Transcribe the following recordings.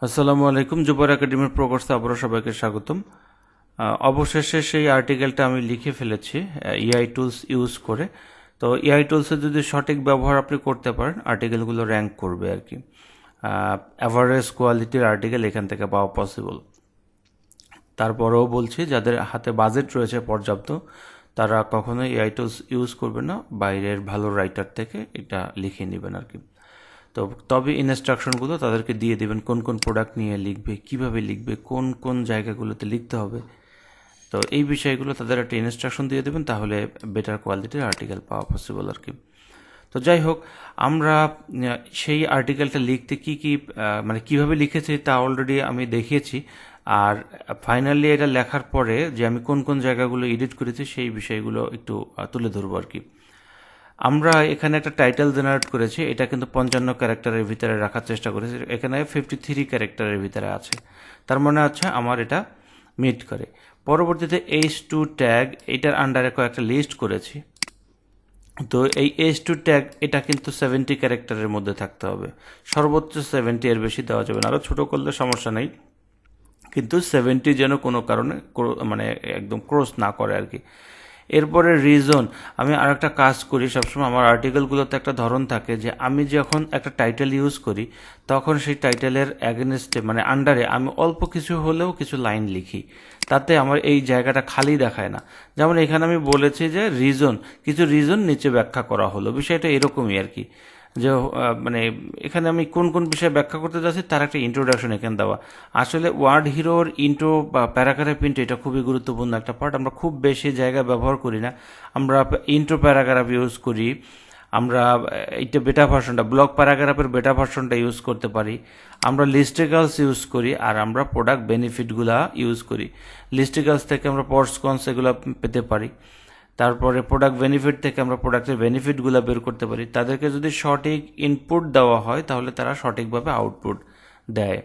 আসসালামু আলাইকুম। জুবায়ের একাডেমির প্রকোর্সে আবারও সবাইকে স্বাগতম। অবশেষে সেই আর্টিকেলটা আমি লিখে ফেলেছি এআই টুলস ইউজ করে। তো এআই টুলসের যদি সঠিক ব্যবহার আপনি করতে পারেন, আর্টিকেলগুলো র্যাঙ্ক করবে আর কি। অ্যাভারেজ কোয়ালিটির আর্টিকেল এখান থেকে পাওয়া পসিবল। তারপরেও বলছি, যাদের হাতে বাজেট রয়েছে পর্যাপ্ত, তারা কখনোই এআই টুলস ইউজ করবে না, বাইরের ভালো রাইটার থেকে এটা লিখে নেবেন আর কি। তো তবে ইনস্ট্রাকশনগুলো তাদেরকে দিয়ে দেবেন, কোন কোন প্রোডাক্ট নিয়ে লিখবে, কিভাবে লিখবে, কোন কোন জায়গাগুলোতে লিখতে হবে। তো এই বিষয়গুলো তাদের একটা ইনস্ট্রাকশন দিয়ে দেবেন, তাহলে বেটার কোয়ালিটির আর্টিকেল পাওয়া পসিবল আর কি। তো যাই হোক, আমরা সেই আর্টিকেলটা লিখতে কি কি মানে কিভাবে লিখেছি তা অলরেডি আমি দেখিয়েছি। আর ফাইনালি এটা লেখার পরে যে আমি কোন কোন জায়গাগুলো এডিট করেছি সেই বিষয়গুলো একটু তুলে ধরবো আর কি। আমরা এখানে একটা টাইটেল জেনারেট করেছি, এটা কিন্তু 55 ক্যারেক্টারের ভিতরে রাখার চেষ্টা করেছি। এখানে 53 ক্যারেক্টারের ভিতরে আছে, তার মানে হচ্ছে আমার এটা মিট করে। পরবর্তীতে H2 ট্যাগ, এটার আন্ডারে কয়েকটা লিস্ট করেছি। তো এই H2 ট্যাগ এটা কিন্তু 70 ক্যারেক্টারের মধ্যে থাকতে হবে, সর্বোচ্চ 70, এর বেশি দেওয়া যাবে না। আরও ছোটো করলে সমস্যা নেই, কিন্তু 70 যেন কোনো কারণে মানে একদম ক্রস না করে আর কি। এরপরে রিজন, আমি আর একটা কাজ করি সবসময়, আমার আর্টিকেলগুলোতে একটা ধরন থাকে যে আমি যখন একটা টাইটেল ইউজ করি তখন সেই টাইটেলের অ্যাগেনস্টে মানে আন্ডারে আমি অল্প কিছু হলেও কিছু লাইন লিখি, তাতে আমার এই জায়গাটা খালি দেখায় না। যেমন এখানে আমি বলেছি যে রিজন, কিছু রিজন নিচে ব্যাখ্যা করা হলো, বিষয়টা এরকমই আর কি। যে মানে এখানে আমি কোন কোন বিষয়ে ব্যাখ্যা করতে যাচ্ছি তার একটা ইন্ট্রোডাকশন এখানে দেওয়া। আসলে ওয়ার্ড হিরোর ইন্ট্রো বা প্যারাগ্রাফ ইন্ট্রো এটা খুবই গুরুত্বপূর্ণ একটা পার্ট, আমরা খুব বেশি জায়গায় ব্যবহার করি না। আমরা ইন্ট্রো প্যারাগ্রাফ ইউজ করি, আমরা এইটা বেটা ভার্সনটা, ব্লক প্যারাগ্রাফের বেটা ভার্সনটা ইউজ করতে পারি, আমরা লিস্টিক্যালস ইউজ করি, আর আমরা প্রোডাক্ট বেনিফিটগুলা ইউজ করি। লিস্টিক্যালস থেকে আমরা পর্স কনস এগুলো পেতে পারি, তারপরে প্রোডাক্ট বেনিফিট থেকে আমরা প্রোডাক্টের বেনিফিটগুলো বের করতে পারি। তাদেরকে যদি সঠিক ইনপুট দেওয়া হয় তাহলে তারা সঠিকভাবে আউটপুট দেয়।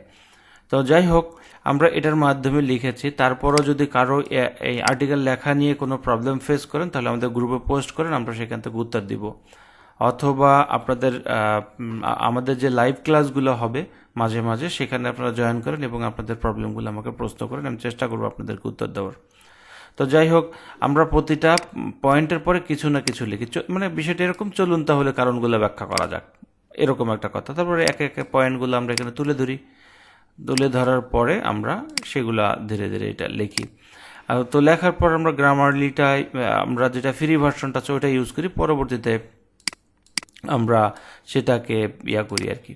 তো যাই হোক, আমরা এটার মাধ্যমে লিখেছি। তারপরও যদি কারো এই আর্টিকেল লেখা নিয়ে কোনো প্রবলেম ফেস করেন তাহলে আমাদের গ্রুপে পোস্ট করেন, আমরা সেখান থেকে উত্তর দিব। অথবা আপনাদের আমাদের যে লাইভ ক্লাসগুলো হবে মাঝে মাঝে, সেখানে আপনারা জয়েন করেন এবং আপনাদের প্রবলেমগুলো আমাকে প্রশ্ন করেন, আমি চেষ্টা করবো আপনাদেরকে উত্তর দেওয়ার। তো যাই হোক, আমরা প্রতিটা পয়েন্টের পরে কিছু না কিছু লিখি, মানে বিষয়টা এরকম, চলুন তাহলে কারণগুলো ব্যাখ্যা করা যাক, এরকম একটা কথা। তারপরে একে একে পয়েন্টগুলো আমরা এখানে তুলে ধরি, তুলে ধরার পরে আমরা সেগুলা ধীরে ধীরে এটা লিখি। তো লেখার পর আমরা গ্রামারলিটাই আমরা যেটা ফ্রি ভার্সনটা আছে ওইটা ইউজ করি, পরবর্তীতে আমরা সেটাকে করি আর কি,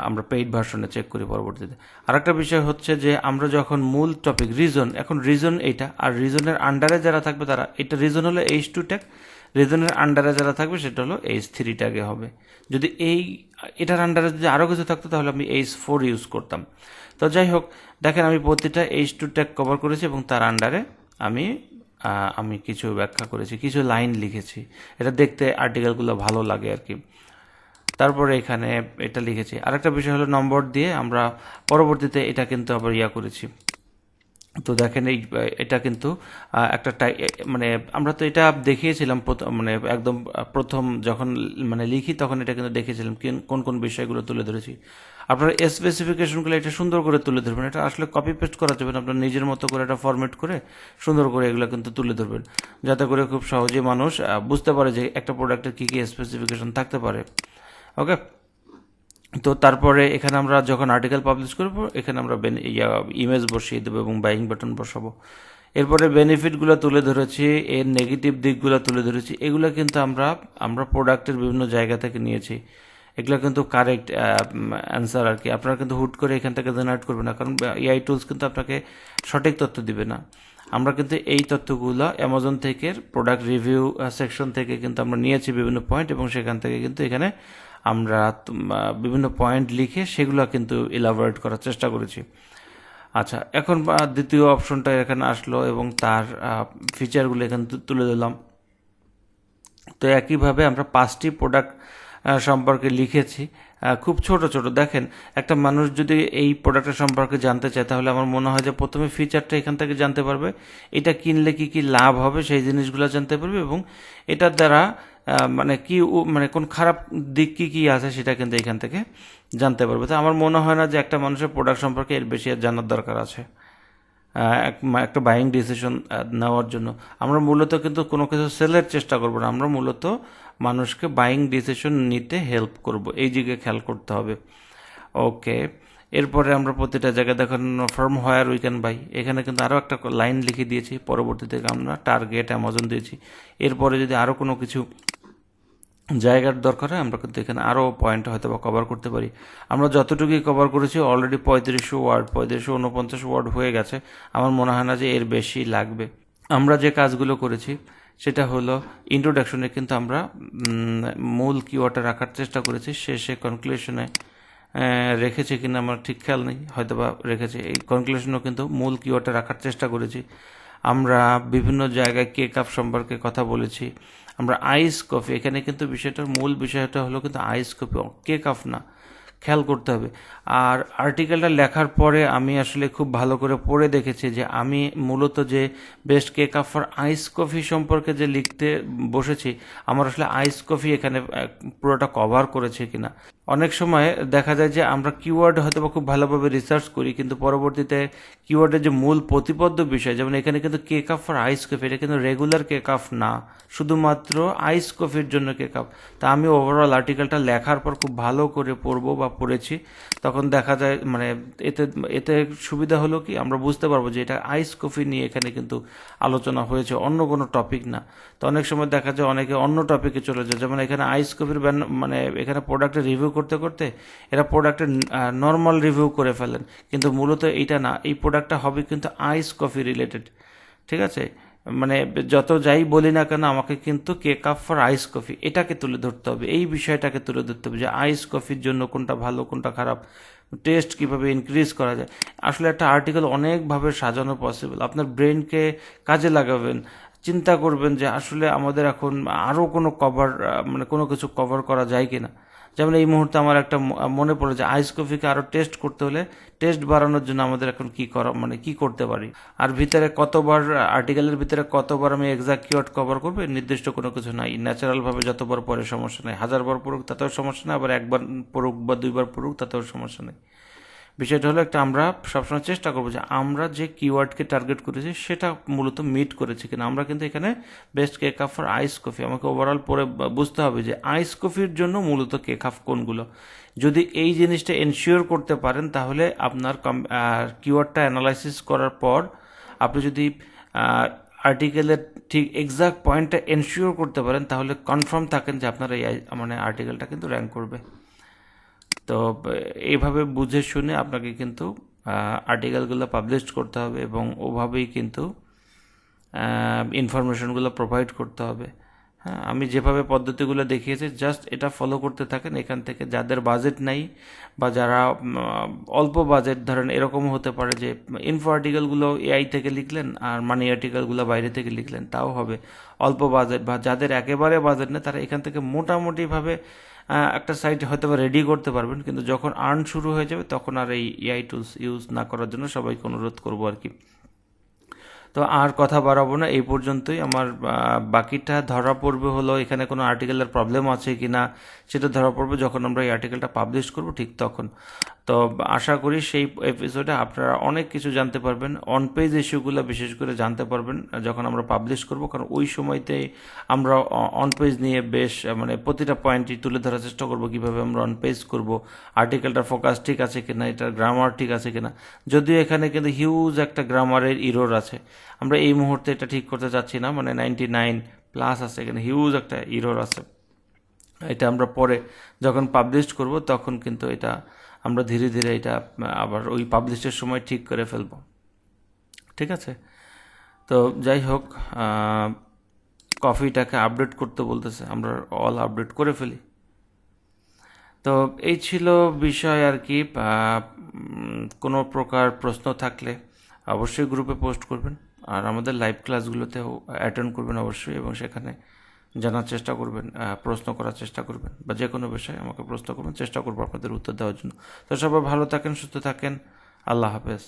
আমরা পেইড ভার্সনে চেক করি পরবর্তীতে। আরেকটা বিষয় হচ্ছে যে আমরা যখন মূল টপিক রিজন, এখন রিজন এইটা, আর রিজনের আন্ডারে যারা থাকবে তারা, এটা রিজন হলো H2 ট্যাগ, রিজনের আন্ডারে যারা থাকবে সেটা হলো H3 ট্যাগে হবে। যদি এটার আন্ডারে যদি আরও কিছু থাকতো তাহলে আমি H4 ইউজ করতাম। তো যাই হোক, দেখেন আমি প্রতিটা H2 ট্যাগ কভার করেছি এবং তার আন্ডারে আমি কিছু ব্যাখ্যা করেছি, কিছু লাইন লিখেছি, এটা দেখতে আর্টিকেলগুলো ভালো লাগে আর কি। তারপরে এখানে এটা লিখেছি। আরেকটা বিষয় হলো নম্বর দিয়ে আমরা পরবর্তীতে এটা কিন্তু আবার করেছি। তো দেখেন এটা কিন্তু একটা মানে আমরা তো এটা দেখিয়েছিলাম মানে একদম প্রথম যখন মানে লিখি তখন এটা কিন্তু দেখিয়েছিলাম কোন কোন বিষয়গুলো তুলে ধরেছি। আপনার স্পেসিফিকেশনগুলো এটা সুন্দর করে তুলে ধরবেন, এটা আসলে কপি পেস্ট করা যাবে না, আপনার নিজের মতো করে এটা ফরম্যাট করে সুন্দর করে এগুলো কিন্তু তুলে ধরবেন, যাতে করে খুব সহজে মানুষ বুঝতে পারে যে একটা প্রোডাক্টের কী কী স্পেসিফিকেশন থাকতে পারে। ওকে, তো তারপরে এখানে আমরা যখন আর্টিকেল পাবলিশ করব এখানে আমরা ইমেজ বসিয়ে দেবো এবং বাইং বাটন বসাবো। এরপরে বেনিফিটগুলো তুলে ধরেছি, এর নেগেটিভ দিকগুলো তুলে ধরেছি, এগুলো কিন্তু আমরা প্রোডাক্টের বিভিন্ন জায়গা থেকে নিয়েছি, এগুলো কিন্তু কারেক্ট অ্যান্সার আর কি। আপনারা কিন্তু হুট করে এখান থেকে জেনারেট করবেন না, কারণ এআই টুলস কিন্তু আপনাকে সঠিক তথ্য দিবে না। আমরা কিন্তু এই তথ্যগুলো অ্যামাজন থেকে প্রোডাক্ট রিভিউ সেকশন থেকে কিন্তু আমরা নিয়েছি বিভিন্ন পয়েন্ট, এবং সেখান থেকে কিন্তু এখানে আমরা বিভিন্ন পয়েন্ট লিখে সেগুলো কিন্তু ইলাবোরেট করার চেষ্টা করেছি। আচ্ছা, এখন দ্বিতীয় অপশনটা এখানে আসলো এবং তার ফিচারগুলো এখানে তুলে দিলাম। তো একইভাবে আমরা 5টি প্রোডাক্ট সম্পর্কে লিখেছি, খুব ছোট ছোট। দেখেন, একটা মানুষ যদি এই প্রোডাক্টের সম্পর্কে জানতে চায় তাহলে আমার মনে হয় যে প্রথমে ফিচারটা এখান থেকে জানতে পারবে, এটা কিনলে কি কি লাভ হবে সেই জিনিসগুলো জানতে পারবে, এবং এটার দ্বারা মানে কি মানে কোন খারাপ দিক কি কি আছে সেটা কিন্তু এখান থেকে জানতে পারবে। তো আমার মনে হয় না যে একটা মানুষের প্রোডাক্ট সম্পর্কে এর বেশি আর জানার দরকার আছে একটা বাইং ডিসিশন নেওয়ার জন্য। আমরা মূলত কিন্তু কোনো কিছু সেলের চেষ্টা করব না, আমরা মূলত মানুষকে বাইং ডিসিশন নিতে হেল্প করব, এই দিকে খেয়াল করতে হবে। ওকে, এরপরে আমরা প্রতিটা জায়গায় দেখেন from where we can buy, এখানে কিন্তু আরও একটা লাইন লিখে দিয়েছি, পরবর্তীতে আমরা টার্গেট অ্যামাজন দিয়েছি। এরপরে যদি আরও কোনো কিছু জায়গার দরকার হয় আমরা কিন্তু এখানে আরও পয়েন্ট হয়তো বা কভার করতে পারি। আমরা যতটুকুই কভার করেছি অলরেডি 3549 ওয়ার্ড হয়ে গেছে, আমার মনে হয় না যে এর বেশি লাগবে। আমরা যে কাজগুলো করেছি সেটা হলো ইন্ট্রোডাকশনে কিন্তু আমরা মূল কিওয়ার্ডটা রাখার চেষ্টা করেছি, শেষে কনক্লুশনে রেখেছি কিনা আমার ঠিক খেয়াল নেই, হয়তো বা রেখেছি। এই কনক্লুশনও কিন্তু মূল কিওয়ার্ডটা রাখার চেষ্টা করেছি। আমরা বিভিন্ন জায়গায় কেক আপ সম্পর্কে কথা বলেছি। আমরা আইস কফি, এখানে কিন্তু বিষয়টার মূল বিষয়টা হলো কিন্তু আইস কফি, কেক আপ না, খেয়াল করতে হবে। আর আর্টিকেলটা লেখার পরে আমি আসলে খুব ভালো করে পড়ে দেখেছি যে আমি মূলত যে best cake up for ice coffee সম্পর্কে যে লিখতে বসেছি, আমার আসলে আইস কফি এখানে পুরোটা কভার করেছে কিনা। অনেক সময় দেখা যায় যে আমরা কিওয়ার্ড হয়তো বা খুব ভালোভাবে রিসার্চ করি, কিন্তু পরবর্তীতে কিওয়ার্ডের যে মূল প্রতিপাদ্য বিষয়, যেমন এখানে কিন্তু cake up for ice coffee, এটা কিন্তু রেগুলার কেক আপ না, শুধুমাত্র আইস কফির জন্য কেক আপ। তা আমি ওভারঅল আর্টিকেলটা লেখার পর খুব ভালো করে পড়বো বা পড়েছি, তখন দেখা যায় মানে এতে এতে সুবিধা হলো কি আমরা বুঝতে পারবো যে এটা আইস কফি নিয়ে এখানে কিন্তু আলোচনা হয়েছে, অন্য কোনো টপিক না। তো অনেক সময় দেখা যায় অনেকে অন্য টপিকে চলে যায়, যেমন এখানে আইস কফির মানে এখানে প্রোডাক্টের রিভিউ করতে করতে এরা প্রোডাক্টের নর্মাল রিভিউ করে ফেলেন, কিন্তু মূলত এইটা না, এই প্রোডাক্টটা হবে কিন্তু আইস কফি রিলেটেড। ঠিক আছে, মানে যত যাই বলি না কেন আমাকে কিন্তু cake up for ice coffee এটাকে তুলে ধরতে হবে, এই বিষয়টাকে তুলে ধরতে হবে যে আইস কফির জন্য কোনটা ভালো কোনটা খারাপ, টেস্ট কিভাবে ইনক্রিজ করা যায়। আসলে একটা আর্টিকেল অনেকভাবে সাজানো পসিবল, আপনার ব্রেনকে কাজে লাগাবেন, চিন্তা করবেন যে আসলে আমাদের এখন আরও কোনো কভার মানে কোনো কিছু কভার করা যায় কিনা। যেমন এই মুহূর্তে আমার একটা মনে পড়ে যে আইস কফিকে আরও টেস্ট করতে হলে টেস্ট বাড়ানোর জন্য আমাদের এখন কি করা মানে কি করতে পারি। আর ভিতরে কতবার আর্টিকেলের ভিতরে কতবার আমি এক্সাক্ট কিওয়ার্ড কভার করবো নির্দিষ্ট কোনো কিছু নাই, ন্যাচারালভাবে যতবার পরে সমস্যা নেই, 1000বার পড়ুক তাতেও সমস্যা নেই, আবার একবার পড়ুক বা 2বার পড়ুক তাতেও সমস্যা নেই। বিষয়টা হলো একটা আমরা সবসময় চেষ্টা করবো যে আমরা যে কিওয়ার্ডকে টার্গেট করেছি সেটা মূলত মিট করেছি কিনা। আমরা কিন্তু এখানে best cake up for ice coffee, আমাকে ওভারঅল পরে বুঝতে হবে যে আইস কফির জন্য মূলত কেক আপ কোনগুলো। যদি এই জিনিসটা এনশিওর করতে পারেন তাহলে আপনার কিওয়ার্ডটা অ্যানালাইসিস করার পর আপনি যদি আর্টিকেলের ঠিক এক্সাক্ট পয়েন্টটা এনশিওর করতে পারেন তাহলে কনফার্ম থাকেন যে আপনার এই মানে আর্টিকেলটা কিন্তু র্যাঙ্ক করবে। তো এইভাবে বুঝে শুনে আপনাকে কিন্তু আর্টিকেলগুলো পাবলিশ করতে হবে এবং ওভাবেই কিন্তু ইনফরমেশনগুলো প্রোভাইড করতে হবে। হ্যাঁ, আমি যেভাবে পদ্ধতিগুলো দেখিয়েছি জাস্ট এটা ফলো করতে থাকেন। এখান থেকে যাদের বাজেট নাই বা যারা অল্প বাজেট, ধরেন এরকম হতে পারে যে ইনফো আর্টিকেলগুলো এআই থেকে লিখলেন আর মানি আর্টিকেলগুলো বাইরে থেকে লিখলেন, তাও হবে। অল্প বাজেট বা যাদের একেবারে বাজেট নেই তারা এখান থেকে মোটামুটিভাবে একটা সাইট হয়তো বা রেডি করতে পারবেন, কিন্তু যখন আর্ন শুরু হয়ে যাবে তখন আর এই এআই টুলস ইউজ না করার জন্য সবাইকে অনুরোধ করবো আর কি। তো আর কথা বাড়াবো না, এই পর্যন্তই। আমার বাকিটা ধরা পড়বে হলো এখানে কোনো আর্টিকেলের প্রবলেম আছে কি না সেটা ধরা পড়বে যখন আমরা এই আর্টিকেলটা পাবলিশ করব ঠিক তখন। তো আশা করি সেই এপিসোডে আপনারা অনেক কিছু জানতে পারবেন, অন পেজ ইস্যুগুলো বিশেষ করে জানতে পারবেন যখন আমরা পাবলিশ করব, কারণ ওই সময়তে আমরা অন পেজ নিয়ে বেশ মানে প্রতিটা পয়েন্টই তুলে ধরার চেষ্টা করব, কিভাবে আমরা অন পেজ করব, আর্টিকেলটার ফোকাস ঠিক আছে কিনা, এটার গ্রামার ঠিক আছে কিনা। যদিও এখানে কিন্তু হিউজ একটা গ্রামারের ইরোর আছে, আমরা এই মুহূর্তে এটা ঠিক করতে চাচ্ছি না, মানে 99+ আছে, এখানে হিউজ একটা ইরোর আছে। এটা আমরা পরে যখন পাবলিশ করব তখন কিন্তু এটা আমরা ধীরে ধীরে এটা আবার ওই পাবলিশের সময় ঠিক করে ফেলব। ঠিক আছে, তো যাই হোক, কফিটাকে আপডেট করতে বলতেছে, আমরা অল আপডেট করে ফেলি। তো এই ছিল বিষয় আর কি। কোনো প্রকার প্রশ্ন থাকলে অবশ্যই গ্রুপে পোস্ট করবেন, আর আমাদের লাইভ ক্লাসগুলোতেও অ্যাটেন্ড করবেন অবশ্যই, এবং সেখানে জানার চেষ্টা করবেন, প্রশ্ন করার চেষ্টা করবেন, বা যে কোনো বিষয়ে আমাকে প্রশ্ন করবেন, চেষ্টা করবো আপনাদের উত্তর দেওয়ার জন্য। তো সবাই ভালো থাকেন, সুস্থ থাকেন, আল্লাহ হাফেজ।